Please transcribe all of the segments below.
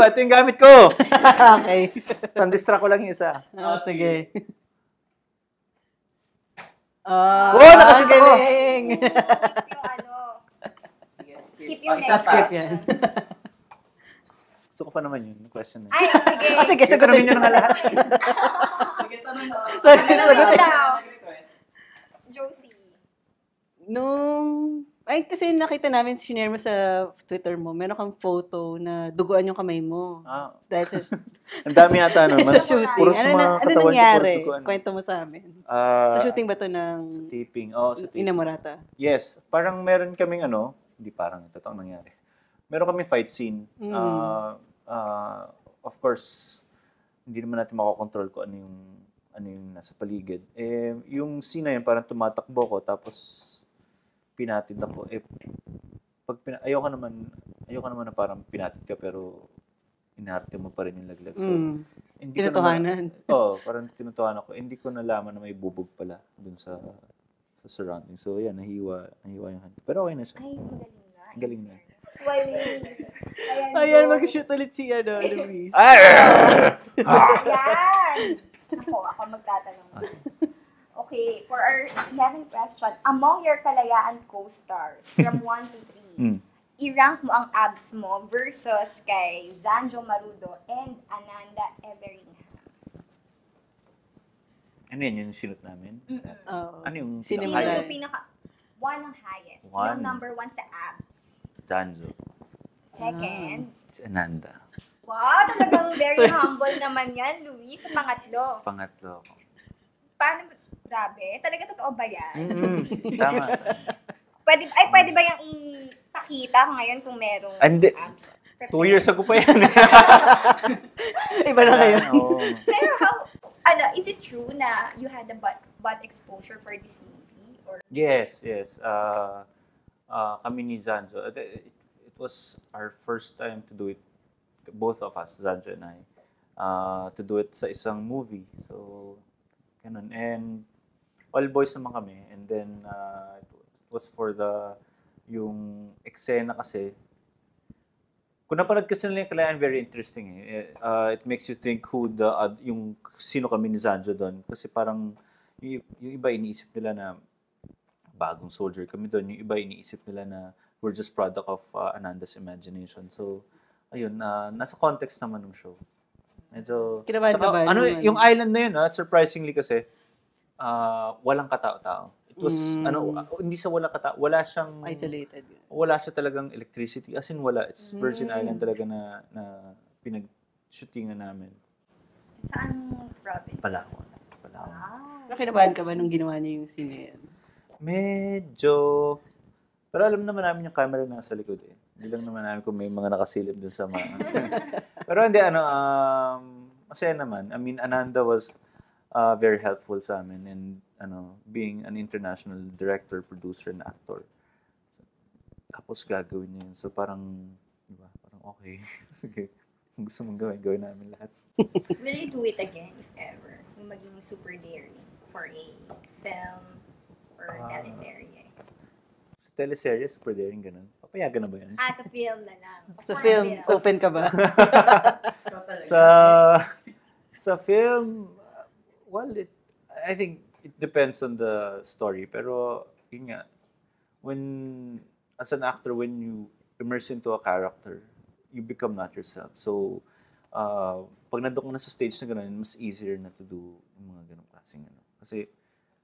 iba. Ito yung gamit ko. Okay. Distract ko lang yung isa. Sige. Nakasit ako! Galing! Skip yung ano. Skip yung Isa next. pa. Skip yan. Gusto ko pa naman yun. Question na Ay, sige. Sige, Sagutin sagutin nyo na nga lahat. Sige, tanong na. Sagutin. Josie. Kasi nakita namin, sinare mo sa Twitter mo, meron kang photo na duguan yung kamay mo. Dahil sa Ang dami yata naman. sa shooting. Puro sa mga Ano katawan ko, nangyari? puro duguan. Kwento mo sa amin. Sa shooting ba to ng Sa taping. Sa taping. Inamorata? Yes. Parang meron kaming hindi parang, totoong nangyari. Meron kaming fight scene. Of course, hindi naman natin makakontrol kung ano yung nasa paligid. Yung scene na yun, parang tumatakbo ko, tapos pinatid ako. Ayoko naman na parang pinatid ka, pero inarte mo pa rin yung laglag. So, hindi tinutuhanan. Parang tinutuhanan ko. Hindi ko nalaman na may bubog pala dun sa surrounding. So, yan, nahiwa yung hand. Pero okay na siya. Ay, magaling nga. Galing na. Galing. Ayan, mag-shoot ulit si Luis. Ayan! Ako magtatanong. Okay, for our 11th question, among your Kalayaan co-stars from 1 to 3, i-rank mo ang abs mo versus kay Zanjo Marudo and Ananda Everingham. Ano yun yung sinut namin? Ano yung Sino Sino Highest. yung one ang highest? Sino ang number 1 sa abs? Zanjo. Second? Si Ananda. Wow, talagang very humble naman yan, Luis. Sa Pangatlo. Paano? Grabe. Talaga totoo ba yan? Tama. Pwede ba yung ipakita ngayon kung merong Hindi. abs? 2 years ago pa yan. Iba na kayo. Pero is it true na you had a butt exposure for this movie? Or Yes. Kami ni Zanjo. It was our first time to do it, both of us, Zanjo and I, to do it sa isang movie. So, ganun. And all boys naman kami. And then, it was for yung eksena kasi. Kung napanood kasi nila yung Kalayaan, very interesting it makes you think yung sino kami ni Zanjo doon. Kasi parang, yung iba iniisip nila na bagong soldier kami doon. Yung iba iniisip nila na we're just product of Ananda's imagination. So, ayun, nasa context naman ng show. Medyo, Kinabahan ka ba? yung island na yun, surprisingly kasi, walang katao-tao. It was, hindi sa wala katao, wala siyang... Isolated. Wala siya talagang electricity. As in, wala. It's Virgin Island talaga na pinag-shootingan namin. saan province? Palawan. Pero kinabahan ka ba nung ginawa niya yung scene yan? Medyo... Pero alam naman namin yung camera na nasa likod eh. Hindi lang naman namin kung may mga nakasilip dun sa mga... Pero hindi, masaya naman. I mean, Ananda was very helpful sa amin and being an international director, producer, and actor. Tapos gagawin niya yun. So parang, di ba? Parang okay. Sige. Kung gusto mong gawin namin lahat. Will you do it again, if ever? Yung maging super daring for a film or teleserye? Sa teleserye, super daring ganun. Papayagan na ba yan? Sa film na lang. Sa film, open ka ba? Sa film, well, I think it depends on the story. Pero, yun nga, as an actor, when you immerse into a character, you become not yourself. So, pag nandun ka na sa stage na gano'n, mas easier na to do yung mga ganong klaseng Kasi,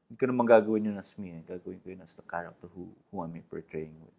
hindi ko naman gagawin yun as me. Gagawin ko yun as the character who I'm portraying with.